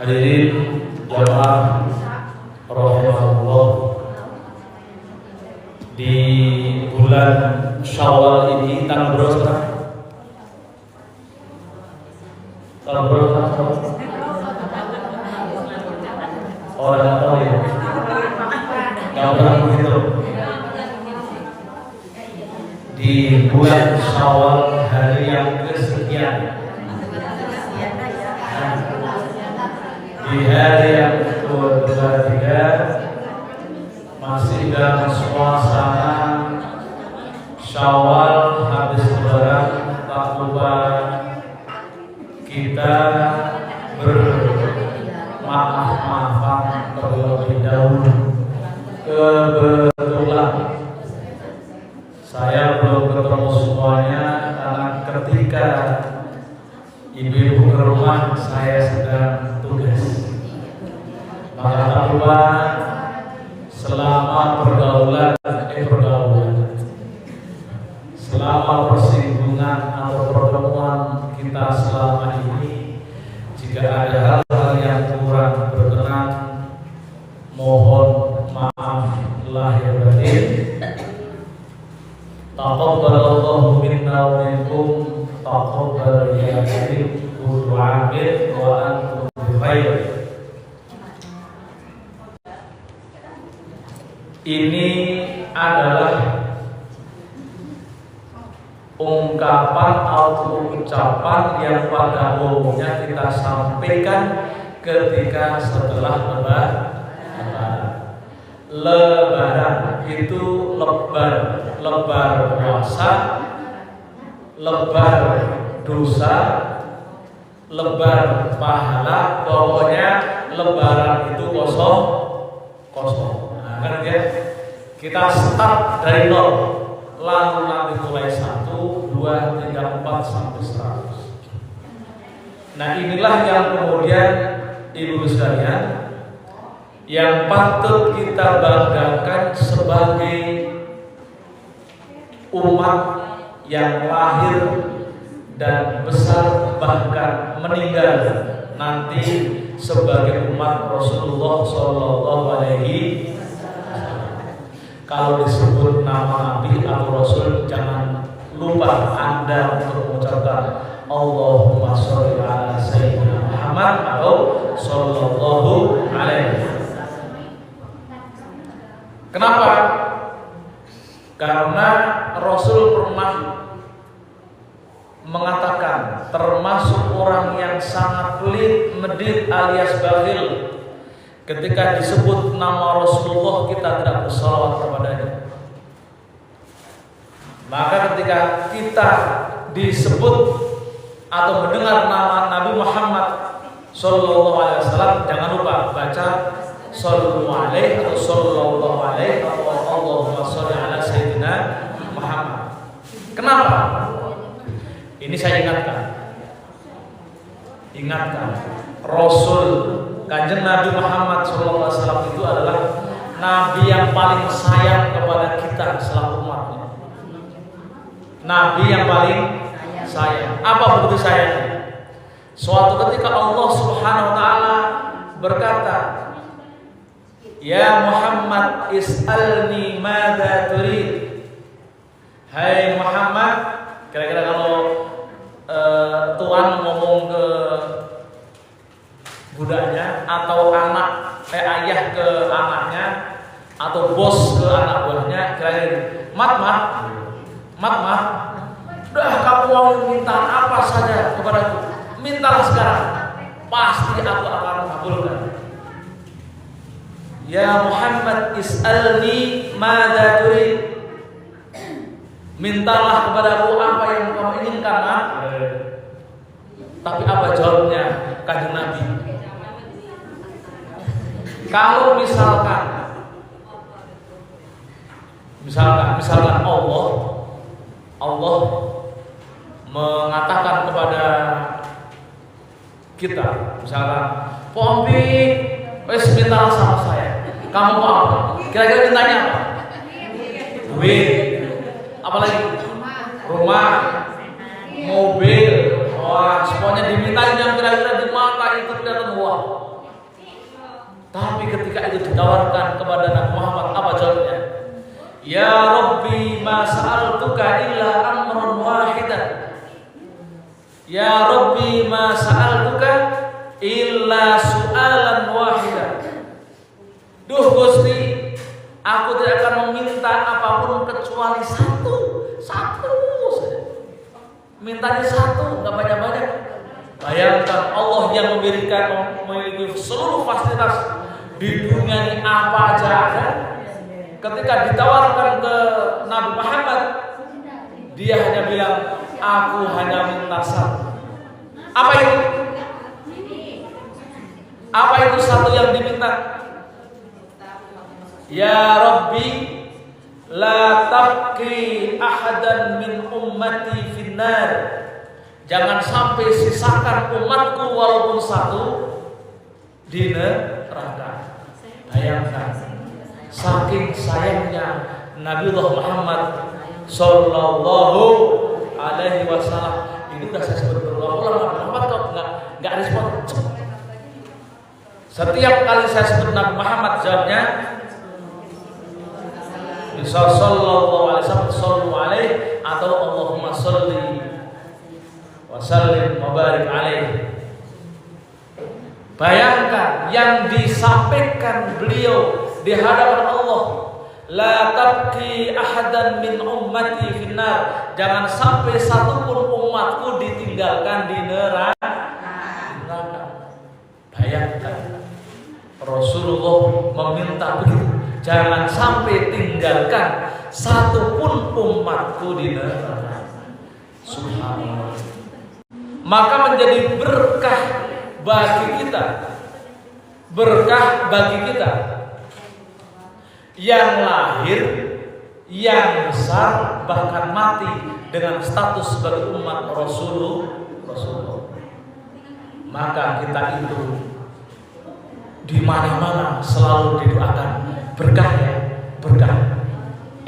Hadirin jamaah rahimahullah, di bulan Syawal ini tanggal berapa? Tanggal berapa? Oh, nggak tahu ya. Nggak pernah menghitung. Di bulan Syawal hari yang kesekian, di hari yang ke-23 masih dalam suasana Syawal habis lebaran. Tak lupa kita bermaaf-maafan terlebih dahulu. Kebetulan saya belum ketemu semuanya karena ketika ibu-ibu ke rumah saya sedang tugas. Maka tak lupa selama selama persinggungan atau pertemuan kita selama ini, jika ada hal-hal yang kurang berkenan, mohon maaf lahir batin. Taqabbalallahu minna wa minkum, taqabbal ya karim, kullu 'amin wa antum bi khair. Ini adalah ungkapan atau ucapan yang pada umumnya kita sampaikan ketika setelah Lebaran itu lebar puasa, lebar dosa, lebar pahala, pokoknya lebaran itu kosong. Nah, kan ya? Kita start dari nol, lalu nanti mulai 1, 2, 3, 4 sampai 100. Nah, inilah yang kemudian ibu sekalian yang patut kita banggakan sebagai umat yang lahir dan besar bahkan meninggal nanti sebagai umat Rasulullah Shallallahu Alaihi Wasallam. Kalau disebut nama Nabi atau Rasul, jangan lupa Anda untuk mengucapkan Allahumma sholli ala Sayyidina Muhammad atau Shallallahu Alaihi Wasallam. Kenapa? Karena Rasul pernah mengatakan termasuk orang yang sangat pelit, medit alias bakhil. Ketika disebut nama Rasulullah kita tidak bersalawat kepadanya. Maka ketika kita disebut atau mendengar nama Nabi Muhammad Sallallahu Alaihi Wasallam, jangan lupa baca Sallallahu Alaihi atau Sallallahu Alaihi atau Allahumma sholli ala Sayyidina Muhammad. Kenapa? Ini saya ingatkan Rasul Kanjeng Nabi Muhammad SAW itu adalah Nabi yang paling sayang kepada kita selaku umatnya. Nabi yang paling sayang. Apa bukti sayangnya? Suatu ketika Allah Subhanahu Wa Taala berkata, Ya Muhammad is'alni madza turid. Hai Muhammad, kira-kira kalau tuan ngomong ke budaknya atau ayah ke anaknya atau bos ke anak buahnya, kira-kira mat, udah kamu mau minta apa saja kepadaku, mintalah sekarang, pasti aku akan mengabulkan. Ya Muhammad is'alni madza turid. Mintalah kepadaku apa yang kamu inginkan, Tapi apa jawabnya Kanjeng Nabi? Kalau misalkan Allah mengatakan kepada kita, misalkan Pompi, wes mintalah sama saya. Kamu mau apa? Kira-kira mintanya apa? Duit. Apalagi? Rumah, mobil. Wah, semuanya diminta yang kira-kira di mana itu kelihatan wah. Tapi ketika itu ditawarkan kepada Nabi Muhammad, apa jawabnya? Ya Rabbi ma sa'altuka illa amrun wahidan. Ya Rabbi ma sa'altuka illa su'alan wahidan. Duh Gusti, aku tidak akan meminta apapun kecuali satu saja. Mintanya satu, nggak banyak-banyak. Bayangkan Allah yang memiliki seluruh fasilitas di dunia ini, apa aja ada. Ketika ditawarkan ke Nabi Muhammad, dia hanya bilang, aku hanya minta satu. Apa itu? Apa itu satu yang diminta? Ya Rabbi, la tabqi ahadan min ummati finnar. Jangan sampai sisakan umatku walaupun satu di neraka. Bayangkan, saking sayangnya Nabiullah Muhammad Sallallahu Alaihi Wasallam. Ini sudah saya sebut berulang-ulang. Nabi Muhammad kok nggak respon. Setiap kali saya sebut Nabi Muhammad, jawabnya bisa sallallahu alaihi wasallam, sallu alaihi, atau Allahumma salli wa sallim wa barik alaihi. Bayangkan yang disampaikan beliau di hadapan Allah, la tabqi ahadan min ummati finnar. Jangan sampai satupun umatku ditinggalkan di neraka. Bayangkan Rasulullah meminta begitu. Jangan sampai tinggalkan satupun umatku di neraka. Subhanallah. Maka menjadi berkah bagi kita, berkah bagi kita yang lahir, yang besar, bahkan mati dengan status sebagai umat Rasulullah. Maka kita itu di mana-mana selalu didoakan berkah, ya, berkah.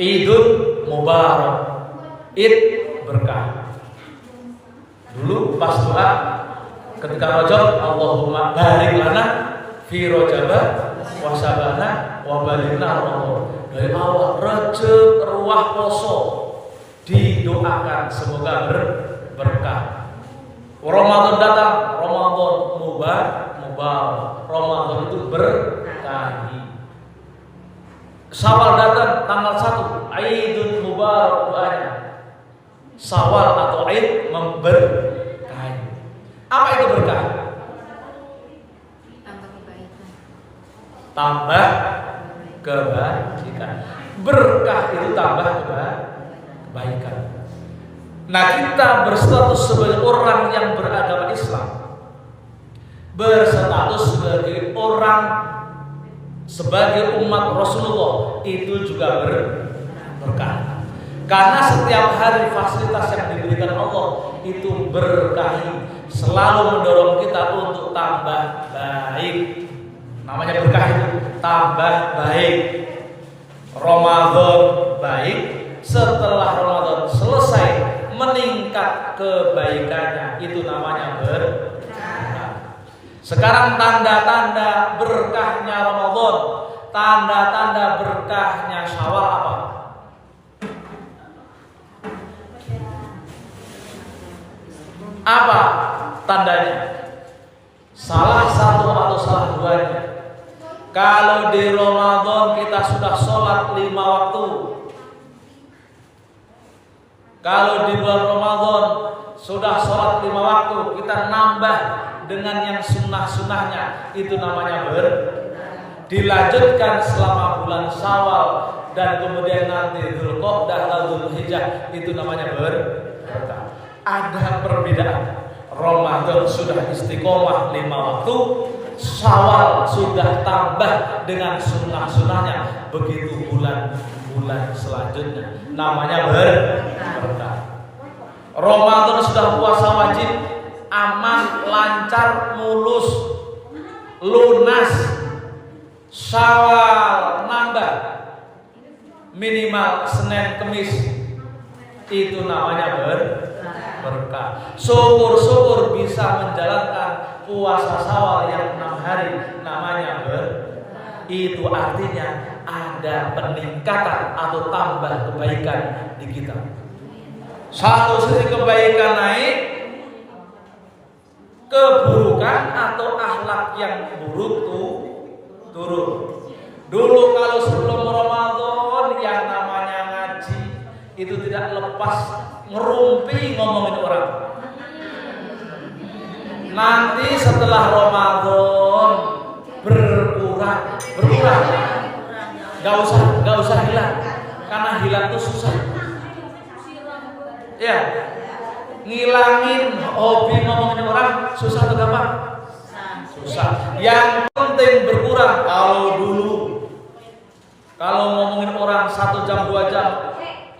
Idul Mubarak, Id berkah. Dulu pas doa ketika Rajab, Allahumma barik lana fi Rajaba wa Sabana wa balikna Ramadan. Dari awal Rajab, ruah poso didoakan semoga berkah. Ramadan datang, Ramadan mubarak. Ramadan itu berkahi. Syawal datang tanggal 1, Aidul Mubarak doanya. Syawal atau Aid memberkahi. Apa itu berkah? Tambah kebaikan. Berkah itu tambah kebaikan. Nah, kita berstatus sebagai orang yang beragama Islam, berstatus sebagai orang, sebagai umat Rasulullah, itu juga berkah. Karena setiap hari fasilitas yang diberikan Allah itu berkahi, selalu mendorong kita untuk tambah baik. Namanya berkah itu tambah baik. Ramadan baik, setelah Ramadan selesai meningkat kebaikannya, itu namanya berkah. Sekarang tanda-tanda berkahnya Ramadan, tanda-tanda berkahnya Syawal apa? Apa tandanya? Salah satu atau salah duanya. Kalau di Ramadan kita sudah sholat 5 waktu, kalau di bulan Ramadan sudah sholat 5 waktu, kita nambah dengan yang sunnah-sunnahnya, itu namanya dilanjutkan selama bulan Syawal dan kemudian nanti Dzulqa'dah dan Dzulhijjah, itu namanya berkah. Ada perbedaan. Ramadan sudah istiqomah 5 waktu, Syawal sudah tambah dengan sunnah-sunnahnya. Begitu bulan-bulan selanjutnya, namanya berkah. Ramadan sudah puasa wajib, aman, lancar, mulus, lunas. Syawal nambah minimal Senin Kemis, itu namanya berkah. Syukur-syukur bisa menjalankan puasa Syawal yang 6 hari, namanya berkah. itu artinya ada peningkatan atau tambah kebaikan di kita. Satu sisi kebaikan naik, keburukan atau akhlak yang buruk tuh turun. Dulu kalau sebelum Ramadan yang namanya ngaji itu tidak lepas ngerumpi ngomongin orang. Nanti setelah Ramadan berkurang, nggak usah hilang, karena hilang tuh susah. Ya, ngilangin hobi ngomongin orang susah atau gampang? Susah. Yang penting berkurang. Kalau ngomongin orang 1 jam 2 jam,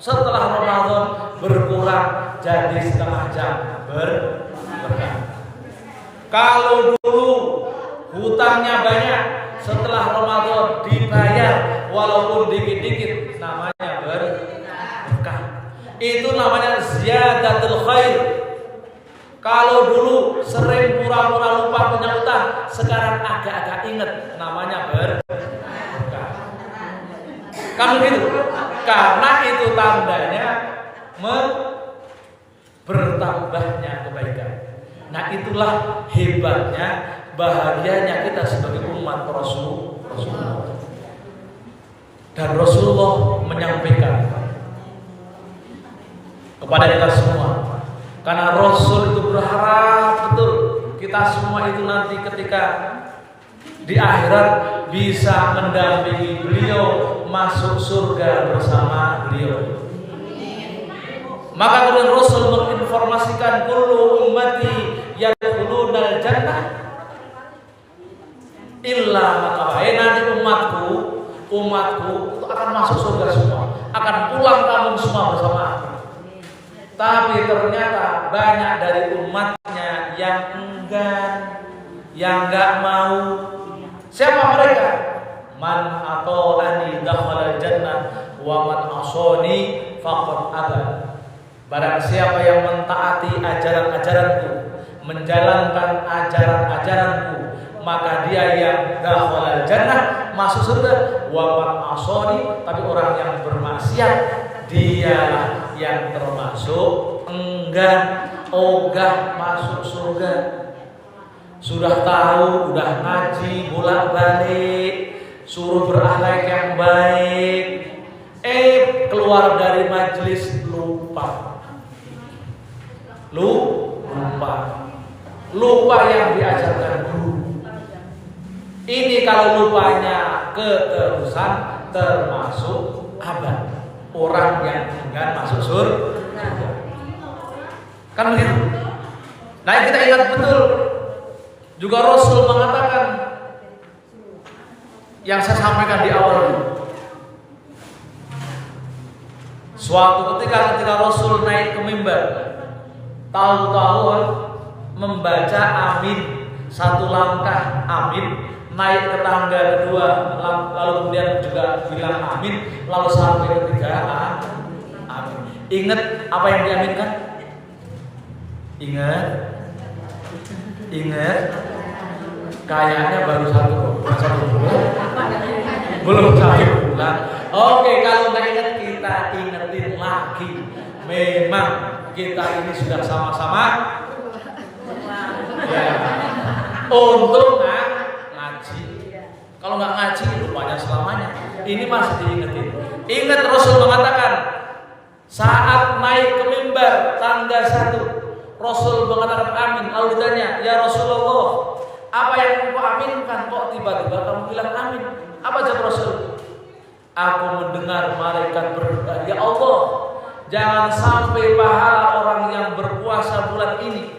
setelah Ramadan berkurang jadi setengah jam berkah. Kalau dulu hutangnya banyak, setelah Ramadan dibayar walaupun dikit-dikit, namanya berkah. Itu namanya ziyadatul khair. Kalau dulu sering pura-pura lupa punya utang, sekarang agak-agak inget, namanya berkah. Kan begitu? Karena itu tandanya bertambahnya kebaikan. Nah, itulah hebatnya, bahagianya kita sebagai umat Rasulullah. Dan Rasulullah menyampaikan kepada kita semua, karena Rasul itu berharap betul kita semua itu nanti ketika di akhirat bisa mendampingi beliau masuk surga bersama beliau. Maka kemudian Rasul menginformasikan kullu ummati yadkhulunal jannah illa makabain, nanti umatku itu akan masuk surga semua, akan pulang kampung semua bersama aku. Tapi ternyata banyak dari umatnya yang enggan, yang enggak mau. Siapa mereka? Man ata'ani dakhala jannah wa man asani faqad aba. Barang siapa yang mentaati ajaran-ajaranku, menjalankan ajaran-ajaranku, maka dia yang dakhala jannah, masuk surga. Wa man asani, tapi orang yang bermaksiat dialah yang termasuk enggan, ogah masuk surga. Sudah tahu, udah ngaji bolak-balik, suruh berakhlak yang baik, keluar dari majelis lupa yang diajarkan guru. Ini kalau lupanya keterusan termasuk abad, orang yang enggan masuk surga. Kan begitu? Nah, kita ingat betul juga Rasul mengatakan yang saya sampaikan di awal ini. Suatu ketika Rasul naik ke mimbar, tahu-tahu membaca amin 1 langkah amin, naik ke tangga kedua, lalu kemudian juga bilang amin, lalu sampai ketiga amin. Ingat apa yang diaminkan? Ingat? Kayaknya baru satu belum satu bulan. Oke, kalau nggak ingat kita ingetin lagi. Memang kita ini sudah sama-sama ya, untuk ngaji. Kalau nggak ngaji lupanya selamanya. Ini masih diingetin. Ingat Rasul mengatakan saat naik ke mimbar tangga 1, Rasul mengatakan amin. Lalu ditanya, ya Rasulullah, apa yang engkau aminkan kok tiba-tiba kamu bilang amin? Apa jawab Rasul? Aku mendengar malaikat berkata, ya Allah, jangan sampai pahala orang yang berpuasa bulan ini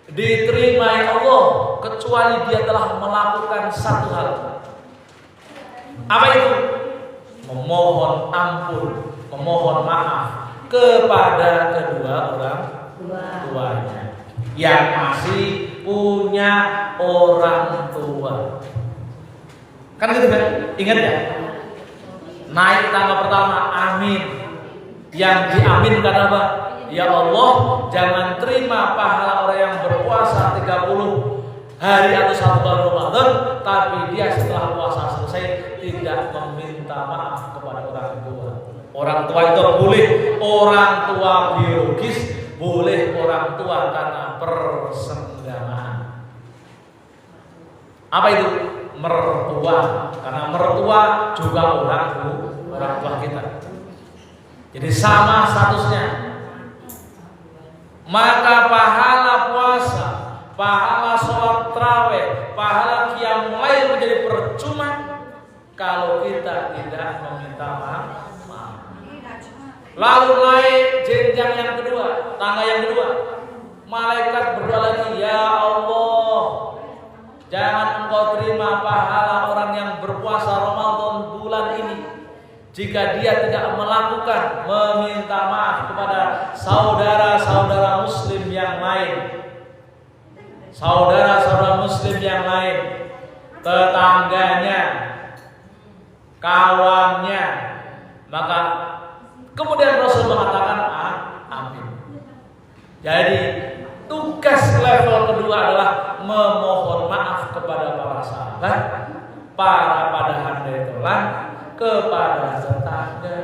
diterima ya Allah, kecuali dia telah melakukan satu hal. Apa itu? Memohon ampun, memohon maaf kepada kedua orang tuanya yang masih punya orang tua. Kan gitu kan? Ingat ya? Naik tangga pertama amin. Yang diaminkan apa? Ya Allah, jangan terima pahala orang yang berpuasa 30 hari atau 1 bulan Ramadan, tapi dia setelah puasa selesai tidak meminta maaf kepada orang tua. Orang tua itu boleh orang tua biologis, boleh orang tua karena persenggamaan. Apa itu? Mertua, karena mertua juga orang tua kita. Jadi sama statusnya. Maka pahala puasa, pahala sholat tarawih, pahala qiyamul lail menjadi percuma kalau kita tidak meminta maaf. Lalu naik jenjang yang kedua, tangga yang kedua. Malaikat berdoa lagi, ya Allah, jangan engkau terima pahala orang yang berpuasa Ramadan bulan ini jika dia tidak melakukan meminta maaf kepada saudara-saudara muslim yang lain. Saudara-saudara muslim yang lain, tetangganya, kawannya. Maka kemudian Rasul mengatakan amin. Jadi tugas level kedua adalah memohon maaf kepada para sahabat, para padahal itulah kepada tetangga.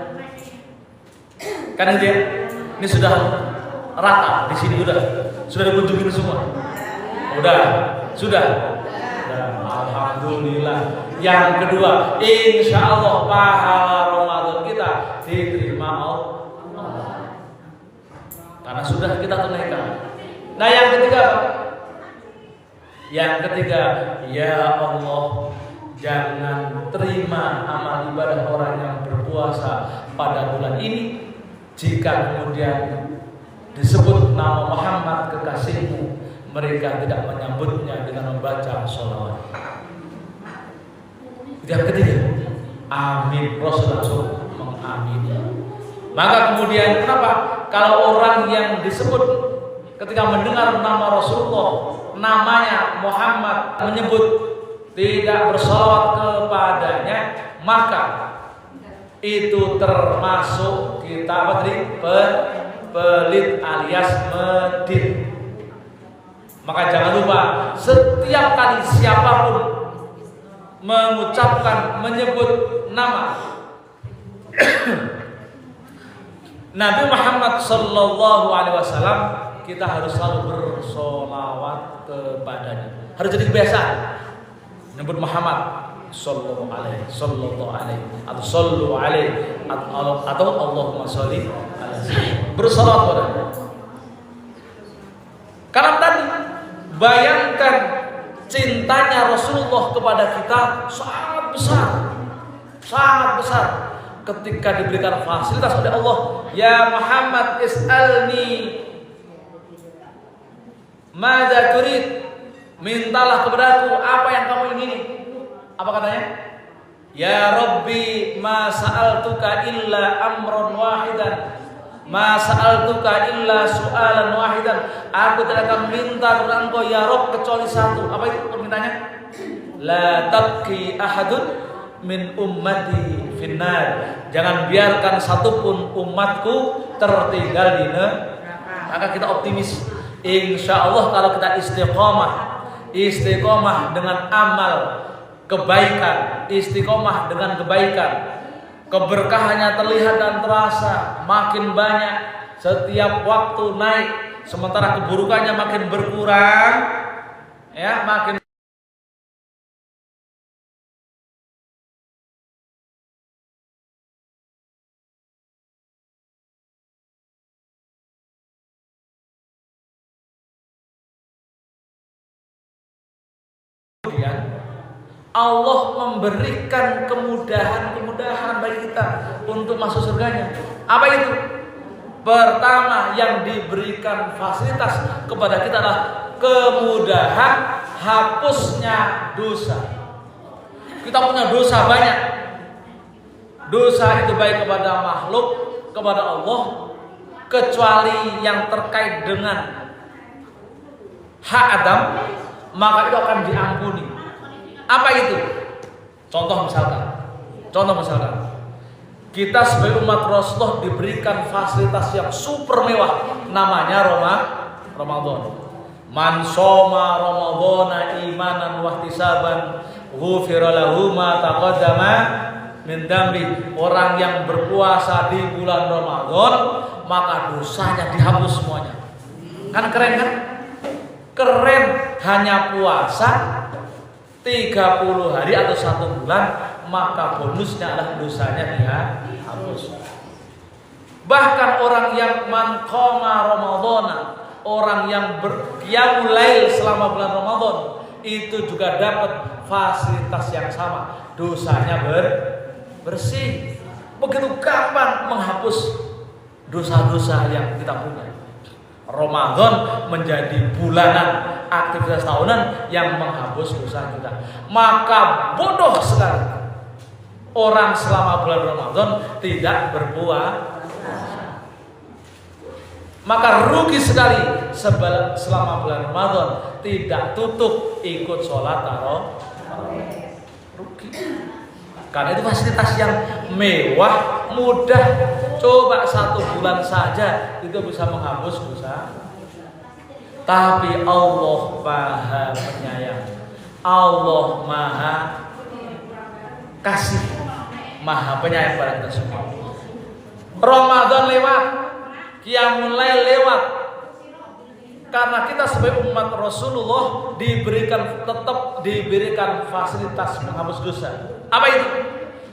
Karena dia ini sudah rata di sini, sudah dikunjungi semua. Sudah. Alhamdulillah. Yang kedua, insya Allah pahala Ramadan kita diterima Allah. Karena sudah kita tunaikan. Nah yang ketiga, ya Allah, jangan terima amal ibadah orang yang berpuasa pada bulan ini jika kemudian disebut nama Muhammad kekasihmu, mereka tidak menyambutnya dengan membaca sholawat. Yang ketiga, amin. Rasul langsung mengamini. Maka kemudian kenapa? Kalau orang yang disebut ketika mendengar nama Rasulullah, namanya Muhammad, menyebut tidak bersolawat kepadanya, maka itu termasuk kita pelit alias medit. Maka jangan lupa setiap kali siapapun menyebut nama Nabi Muhammad Sallallahu Alaihi Wasallam, kita harus selalu bersolawat kepadanya. Harus jadi kebiasaan. Menyebut Muhammad Sallallahu Alaihi atau Sallu Alaihi atau Allahumma Sholli Alaihi. Bersolawat kepadanya. Karena tadi bayangkan cintanya Rasulullah kepada kita sangat besar. Ketika diberikan fasilitas oleh Allah, ya Muhammad is'alni madza turid, mintalah kepadaku apa yang kamu ingini. Apa katanya? Ya Rabbi ma sa'altuka illa amran wahidan, ma sa'altuka illa su'alan wahidan. Aku tidak akan minta kepada engkau ya Rabb kecuali satu. Apa itu permintaannya? La tabki ahadun min ummati finnar, jangan biarkan satupun umatku tertinggal di neraka. Maka kita optimis, insya Allah kalau kita istiqomah dengan amal kebaikan, istiqomah dengan kebaikan, keberkahannya terlihat dan terasa makin banyak, setiap waktu naik, sementara keburukannya makin berkurang, ya makin Allah memberikan kemudahan bagi kita untuk masuk surganya. Apa itu? Pertama yang diberikan fasilitas kepada kita adalah kemudahan hapusnya dosa. Kita punya dosa banyak. Dosa itu baik kepada makhluk, kepada Allah, kecuali yang terkait dengan hak Adam, maka itu akan diampuni. Apa itu? Contoh misalkan kita sebagai umat Rasulullah diberikan fasilitas yang super mewah, namanya Ramadan. Man shoma ramadhana imanan wa ihtisaban ghufira lahu ma taqaddama min dambi. Orang yang berpuasa di bulan Ramadan maka dosanya dihapus semuanya. Kan keren kan? Keren, hanya puasa 30 hari atau 1 bulan maka bonusnya adalah dosanya dihapus. Bahkan orang yang man qama ramadhana, orang yang berqiyamul lail selama bulan Ramadan itu juga dapat fasilitas yang sama, dosanya bersih. Begitu gampang menghapus dosa-dosa yang kita punya. Ramadan menjadi bulanan, aktivitas tahunan yang menghapus dosa kita. Maka bodoh sekali orang selama bulan Ramadan tidak berpuasa. Maka rugi sekali selama bulan Ramadan tidak tutup ikut sholat tarawih. Rugi. Karena itu fasilitas yang mewah, mudah. Coba 1 bulan saja itu bisa menghapus dosa. Tapi Allah Maha Penyayang, Allah Maha Kasih, Maha Penyayang pada kita semua. Ramadan lewat, Qiyamul Lail lewat. Karena kita sebagai umat Rasulullah tetap diberikan fasilitas menghapus dosa. Apa itu?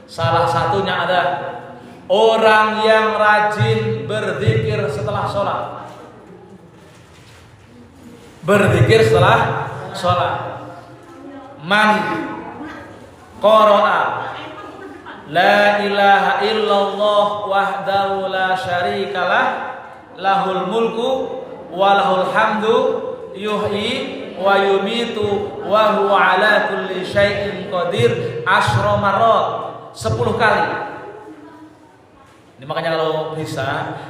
Salah satunya ada orang yang rajin berzikir setelah sholat. Berzikir setelah sholat. Man qara'a la ilaha illallah wahdahu la syarikalah lahul mulku wa lahul hamdu yuhyi wa yumitu wa huwa ala kulli syai'in qadir 10 marrat, 10 kali. Ini makanya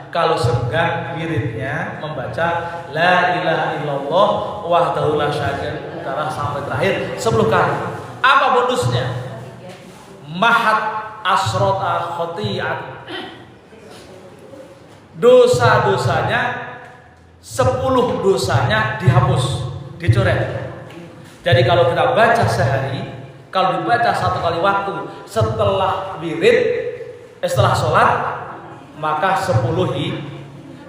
kalau senggang wiridnya membaca la ilaha illallah wahdahu la syarikalah sampai terakhir 10 kali. Apa bonusnya? Mahat asrota khoti'at, dosa-dosanya 10 dosanya dihapus, dicoret. Jadi kalau kita baca sehari, kalau dibaca 1 kali waktu setelah wirid, setelah sholat, maka 10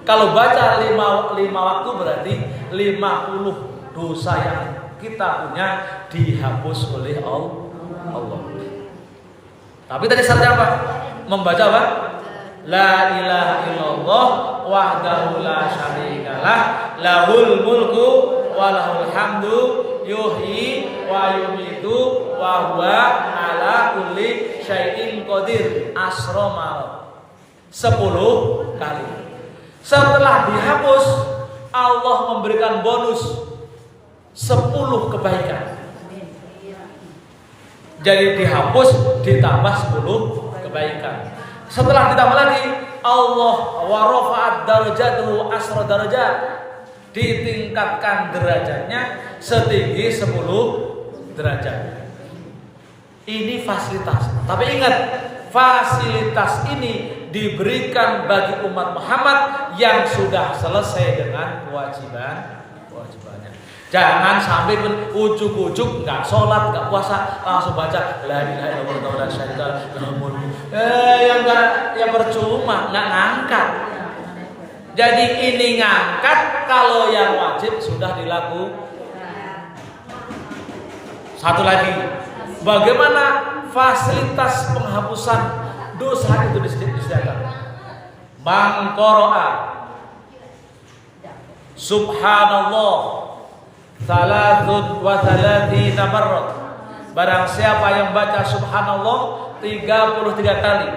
Kalau baca 5 waktu berarti 50 dosa yang kita punya dihapus oleh Allah. Tapi tadi syaratnya apa? Membaca apa? La ilaha illallah wahdahu la syarikalah lahul mulku wa lahul hamdu yuhyi wa yumitu wa huwa ala kulli syai'in qadir 10 kali. Setelah dihapus, Allah memberikan bonus 10 kebaikan. Jadi dihapus ditambah 10 kebaikan. Setelah ditambah lagi, Allah wa rafa'at darajatuhu 10 darajat, ditingkatkan derajatnya setinggi 10 derajat. Ini fasilitas. Tapi ingat, fasilitas ini diberikan bagi umat Muhammad yang sudah selesai dengan kewajibannya. Jangan sampai ujuk-ujuk nggak sholat, nggak puasa, langsung baca la ilaha illallah wa la syarika lahu. Yang percuma, nggak ngangkat. Jadi ini ngangkat kalau yang wajib sudah dilakukan. Satu lagi, bagaimana fasilitas penghapusan dosa itu disediakan? Man qara'a subhanallah 33 marrat. Barang siapa yang baca subhanallah 33 kali,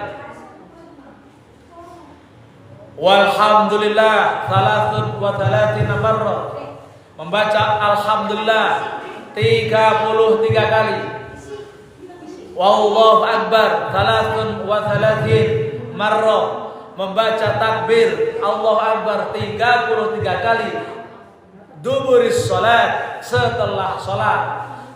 walhamdulillah 33 marrat, membaca alhamdulillah 33 kali, wallahu akbar 33 marrat, membaca takbir Allahu akbar 33 kali, duburis salat, setelah salat,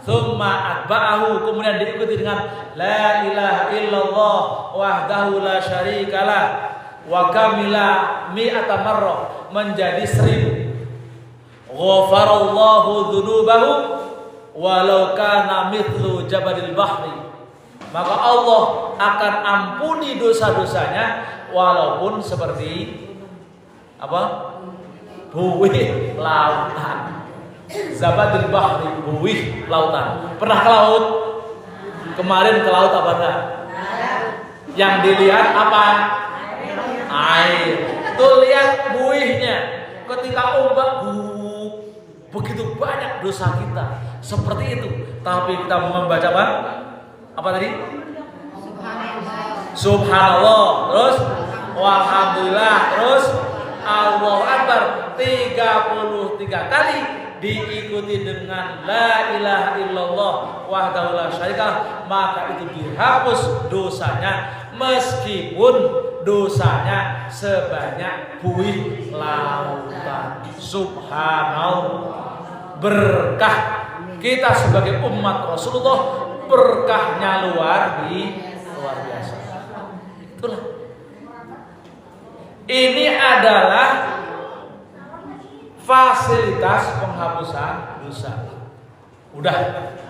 thumma atba'ahu, kemudian diikuti dengan la ilaha illallah wahdahu la syarikalah wa kamila mi'ata marrah, menjadi 1000. Ghafarallahu dzunubahu walau kana mithlu jabalil bahri. Maka Allah akan ampuni dosa-dosanya walaupun seperti apa? Buih lautan. Zabadil bahri, buih lautan. Pernah ke laut? Kemarin ke laut apa enggak? Yang dilihat apa? Air. Tuh lihat buihnya. Ketika ombak begitu banyak dosa kita. Seperti itu. Tapi kita membaca apa? Apa tadi? Subhanallah. Terus walhamdulillah. Terus Allahu Akbar 33 kali, diikuti dengan la ilaha illallah wahdahu la syarikalah, maka itu dihapus dosanya meskipun dosanya sebanyak buih lautan. Subhanallah. Berkah kita sebagai umat Rasulullah, berkahnya luar biasa. Itulah. Ini adalah fasilitas penghapusan dosa. Udah,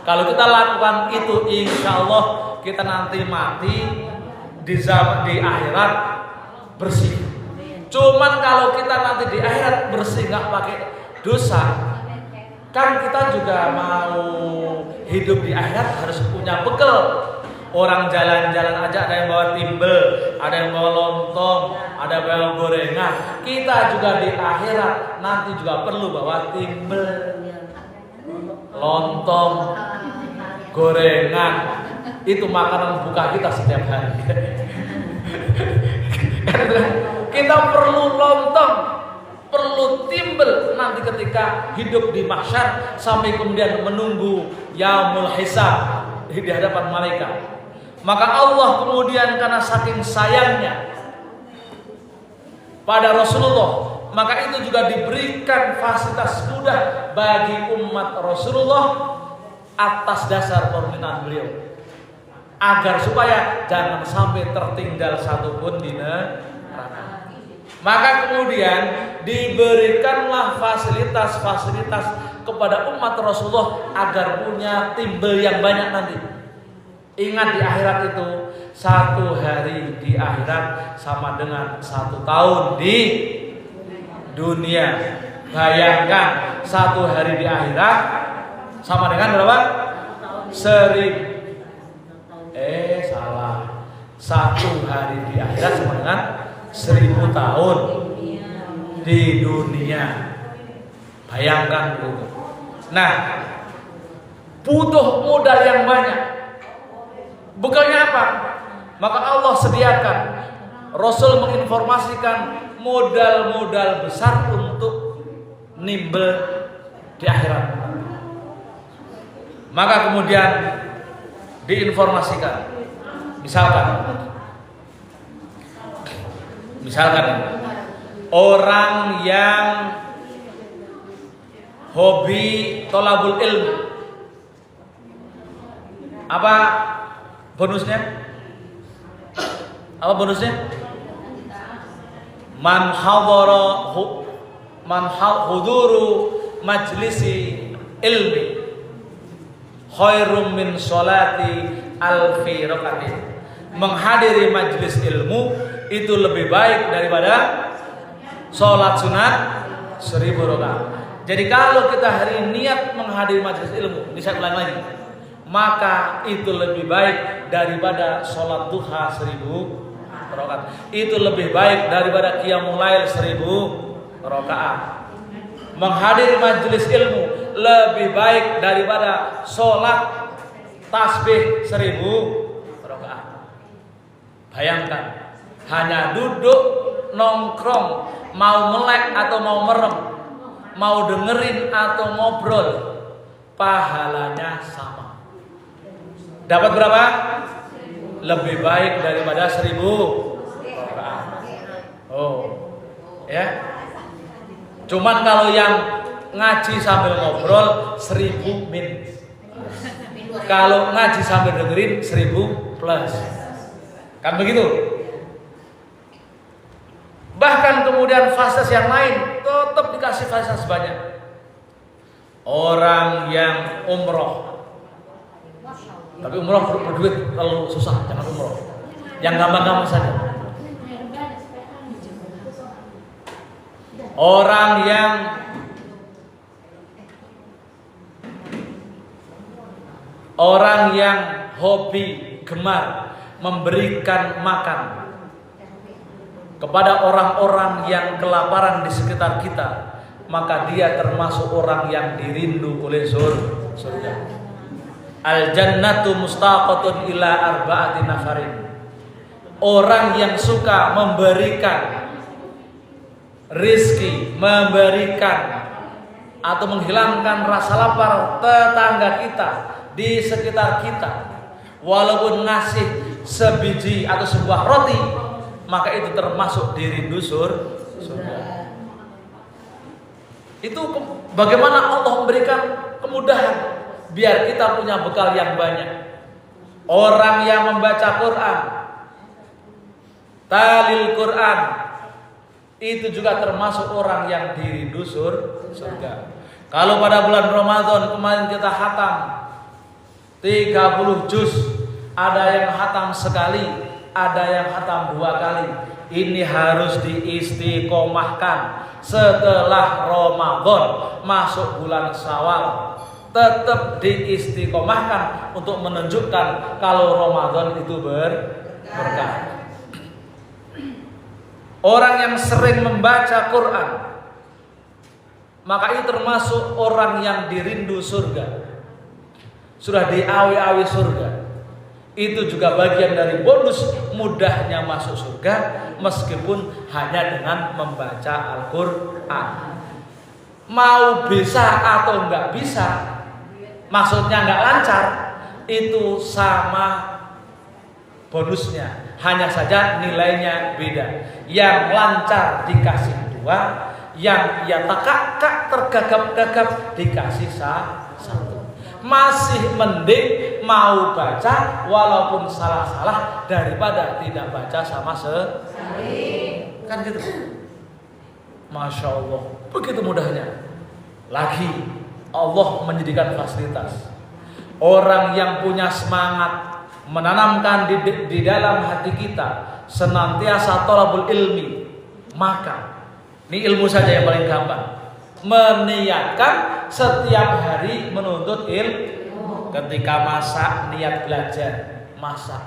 kalau kita lakukan itu, insya Allah kita nanti mati di akhirat bersih. Cuman kalau kita nanti di akhirat bersih nggak pakai dosa, kan kita juga mau hidup di akhirat harus punya bekal. Orang jalan-jalan aja ada yang bawa timbel, ada yang bawa lontong, ada yang bawa gorengan. Kita juga di akhirat nanti juga perlu bawa timbel, lontong, gorengan. Itu makanan buka kita setiap hari. Kita perlu lontong, perlu timbel nanti ketika hidup di mahsyar sampai kemudian menunggu yaumul hisab di hadapan malaikat. Maka Allah kemudian karena saking sayangnya pada Rasulullah, maka itu juga diberikan fasilitas mudah bagi umat Rasulullah atas dasar permintaan beliau, agar supaya jangan sampai tertinggal satupun di neraka. Maka kemudian diberikanlah fasilitas-fasilitas kepada umat Rasulullah agar punya timbel yang banyak nanti. Ingat di akhirat itu, 1 hari di akhirat sama dengan 1 tahun di dunia. Bayangkan 1 hari di akhirat sama dengan berapa? 1000. Salah. 1 hari di akhirat sama dengan 1000 tahun di dunia. Bayangkan itu. Nah, butuh modal yang banyak. Bekalnya apa? Maka Allah sediakan. Rasul menginformasikan modal-modal besar untuk nimbel di akhirat. Maka kemudian diinformasikan. Misalkan orang yang hobi tolabul ilmu, apa bonusnya? Apa bonusnya? Man huduru majlisi ilmi khairum min sholati alfi rakaat. Menghadiri majlis ilmu itu lebih baik daripada sholat sunat 1000 rakaat. Jadi kalau kita hari ini niat menghadiri majlis ilmu, ini saya ulang lagi, maka itu lebih baik daripada sholat duha 1000 rakaat. Itu lebih baik daripada qiyamul lail 1000 rakaat. Menghadiri majelis ilmu lebih baik daripada sholat tasbih 1000 rakaat. Bayangkan, hanya duduk nongkrong, mau melek atau mau merem, mau dengerin atau ngobrol, pahalanya sama. Dapat berapa? Lebih baik daripada 1000 rakaat. Ya. Cuman kalau yang ngaji sambil ngobrol 1000 min. Kalau ngaji sambil dengerin 1000 plus. Kan begitu? Bahkan kemudian fasilitas yang lain tetap dikasih fasilitas banyak. Orang yang umroh, tapi umroh berduit terlalu susah, jangan umroh. Yang gampang-gampang saja. Orang yang hobi gemar memberikan makan kepada orang-orang yang kelaparan di sekitar kita, maka dia termasuk orang yang dirindu oleh surga. Al jannatu mustaqatun ila arba'ati nafarin. Orang yang suka memberikan rizki, memberikan atau menghilangkan rasa lapar tetangga kita di sekitar kita, walaupun ngasih sebiji atau sebuah roti, maka itu termasuk dirindu surga. Itu bagaimana Allah memberikan kemudahan biar kita punya bekal yang banyak. Orang yang membaca Quran, talil Quran, itu juga termasuk orang yang dirindu surga. Kalau pada bulan Ramadan kemarin kita khatam 30 juz, ada yang khatam sekali, ada yang khatam 2 kali. Ini harus diistiqomahkan. Setelah Ramadan masuk bulan Syawal, tetap diistiqomahkan untuk menunjukkan kalau Ramadan itu berkah. Orang yang sering membaca Quran, maka itu termasuk orang yang dirindu surga. Sudah diawi-awi surga. Itu juga bagian dari bonus mudahnya masuk surga, meskipun hanya dengan membaca Al-Quran. Mau bisa atau enggak bisa, maksudnya enggak lancar, itu sama bonusnya, hanya saja nilainya beda. Yang lancar dikasih 2, yang ya takak tergagap-gagap dikasih 1. Masih mending mau baca walaupun salah-salah daripada tidak baca sama sekali. Kan gitu. Masya Allah, begitu mudahnya. Lagi Allah menjadikan fasilitas. Orang yang punya semangat menanamkan di dalam hati kita senantiasa thalabul ilmi, maka ini ilmu saja yang paling gampang. Meniatkan setiap hari menuntut ilmu. Ketika masak, niat belajar, masak.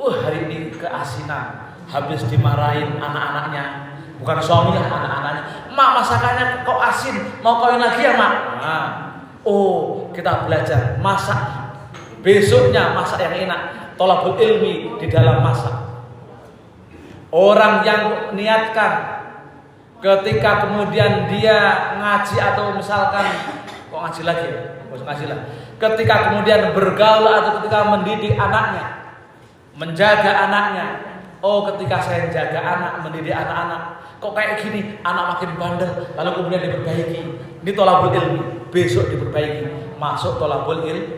Hari ini keasinan, habis dimarahin anak-anaknya, bukan suaminya, anak-anaknya. Mak, masakannya kok asin, mau kawin lagi ya mak? Kita belajar masak. Besoknya masak yang enak. Thalabul ilmi di dalam masak. Orang yang niatkan ketika kemudian dia ngaji atau misalkan kok ngaji lagi ya? Ngaji lah. Ketika kemudian bergaul atau ketika mendidik anaknya, menjaga anaknya. Ketika saya jaga anak, mendidik anak-anak, kok kayak gini, anak makin bandel, lalu kemudian diperbaiki. Ini thalabul ilmi, besok diperbaiki, masuk thalabul ilmi.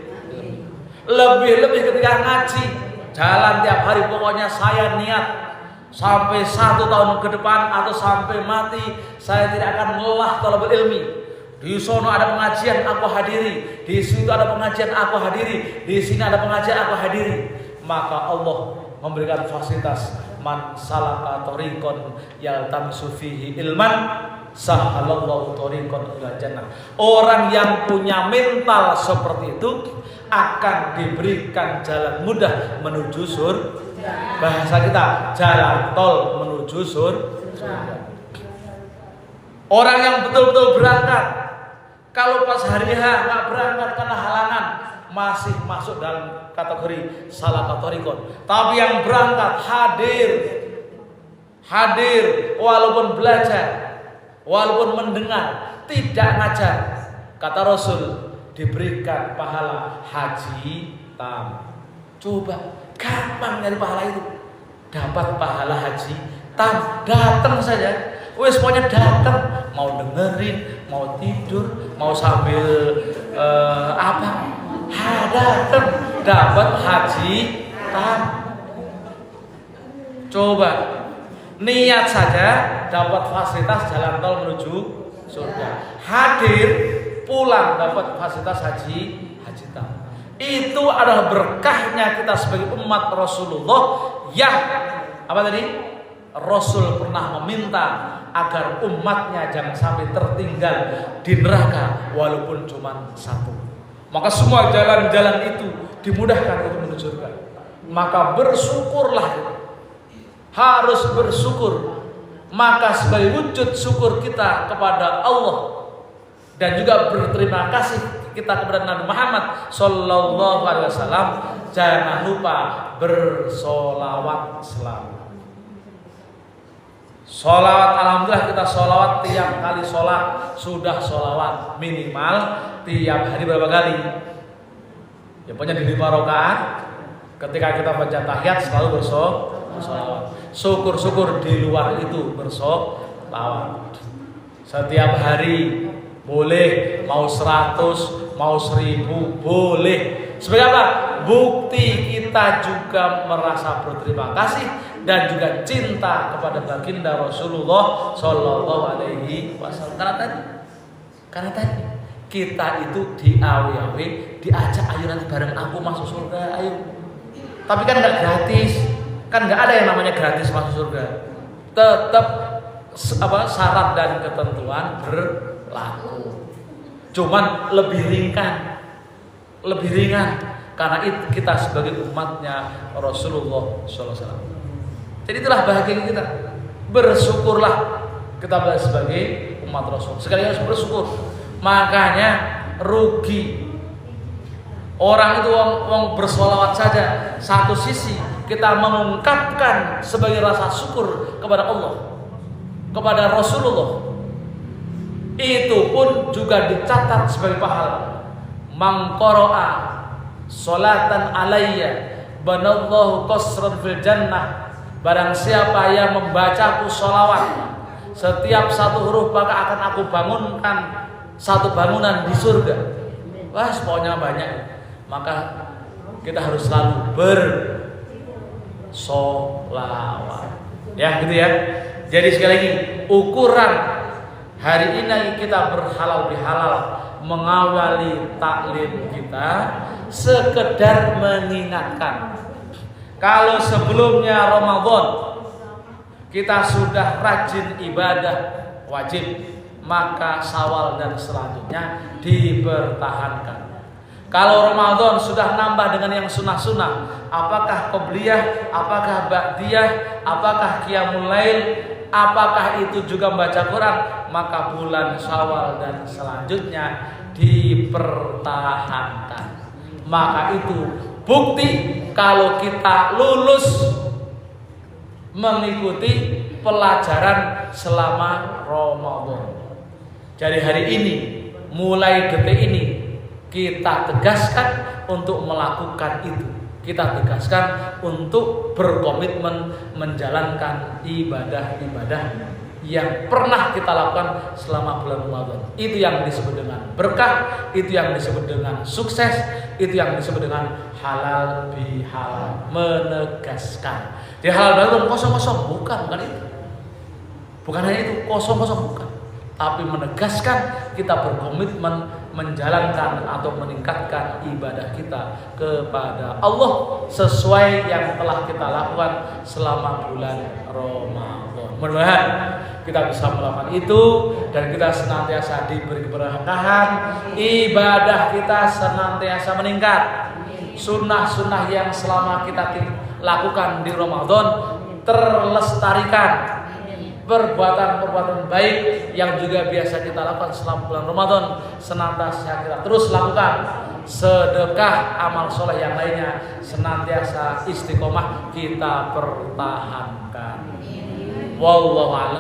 Lebih-lebih ketika ngaji, jalan tiap hari, pokoknya saya niat sampai 1 tahun ke depan atau sampai mati saya tidak akan lelah thalabul ilmi. Di sono ada pengajian aku hadiri, di situ ada pengajian aku hadiri, di sini ada pengajian aku hadiri. Maka Allah memberikan fasilitas, man salaka thariqan yaltamisu fihi ilman sahalallahu thariqan ila jannah. Orang yang punya mental seperti itu akan diberikan jalan mudah menuju surga. Bahasa kita jalan tol menuju surga. Orang yang betul-betul berangkat, kalau pas hari H nggak berangkat karena halangan, masih masuk dalam kategori salaka thariqan. Tapi yang berangkat hadir walaupun belajar, walaupun mendengar, tidak ngajar, kata Rasul diberikan pahala haji tam. Coba gampang nyari pahala itu, dapat pahala haji tam, datang saja. Wes pokoknya datang, mau dengerin, mau tidur, mau sambil datang, dapat haji tam. Coba niat saja dapat fasilitas jalan tol menuju surga. Hadir pulang dapat fasilitas haji tahun. Itu adalah berkahnya kita sebagai umat Rasulullah yang apa tadi? Rasul pernah meminta agar umatnya jangan sampai tertinggal di neraka walaupun cuma satu. Maka semua jalan-jalan itu dimudahkan untuk menuju surga. Maka bersyukurlah, harus bersyukur. Maka sebagai wujud syukur kita kepada Allah dan juga berterima kasih kita kepada Nabi Muhammad Sallallahu Alaihi Wasallam, jangan lupa bersolawat selalu. Solawat, alhamdulillah kita solawat tiap kali sholat sudah solawat minimal tiap hari berapa kali? Ya pokoknya di 5 rakaat. Ketika kita baca tahiyat selalu bersolawat. Syukur-syukur di luar itu bersolawat. Setiap hari boleh, mau 100, mau 1000 boleh. Sebagai apa? Bukti kita juga merasa berterima kasih dan juga cinta kepada baginda Rasulullah Sallallahu Alaihi Wasallam. Karena tadi kita itu diawi-awi, diajak ayo nanti bareng aku masuk surga, ayo. Tapi kan nggak gratis, kan nggak ada yang namanya gratis masuk surga. Tetap syarat dan ketentuan berlaku. Cuman lebih ringan karena itu kita sebagai umatnya Rasulullah SAW. Jadi itulah bahagia kita. Bersyukurlah kita sebagai umat Rasul. Sekali harus bersyukur. Makanya rugi orang itu orang bersolawat saja. Satu sisi kita mengungkapkan sebagai rasa syukur kepada Allah, kepada Rasulullah. Itu pun juga dicatat sebagai pahala. Man qara'a sholatan alayya banallahu qasran fil jannah. Barang siapa yang membacaku sholawat, setiap satu huruf maka akan aku bangunkan satu bangunan di surga. Wah, pokoknya banyak. Maka kita harus selalu bersolawat. Ya, gitu ya. Jadi sekali lagi, ukuran hari ini kita berhalal bihalal mengawali taklim kita sekedar mengingatkan. Kalau sebelumnya Ramadan kita sudah rajin ibadah wajib, maka Syawal dan selanjutnya dipertahankan. Kalau Ramadan sudah nambah dengan yang sunnah-sunnah, apakah qobliyah, apakah ba'diyah, apakah qiyamul lail, apakah itu juga membaca Quran, maka bulan Syawal dan selanjutnya dipertahankan. Maka itu bukti kalau kita lulus mengikuti pelajaran selama Ramadan. Jadi hari ini, mulai detik ini, kita tegaskan untuk melakukan itu. Kita tegaskan untuk berkomitmen menjalankan ibadah-ibadah yang pernah kita lakukan selama bulan Ramadan. Itu yang disebut dengan berkah, itu yang disebut dengan sukses, itu yang disebut dengan halal bihalal. Menegaskan. Di halal bihalal kosong-kosong, bukan itu. Bukan hanya itu, kosong-kosong bukan. Tapi menegaskan kita berkomitmen menjalankan atau meningkatkan ibadah kita kepada Allah sesuai yang telah kita lakukan selama bulan Ramadan. Mudah-mudahan kita bisa melakukan itu dan kita senantiasa diberi keberkahan, ibadah kita senantiasa meningkat, sunnah-sunnah yang selama kita lakukan di Ramadan terlestarikan, perbuatan-perbuatan baik yang juga biasa kita lakukan selama bulan Ramadan senantiasa kita terus lakukan. Sedekah, amal soleh yang lainnya senantiasa istiqomah kita pertahankan. Wallahu a'lam.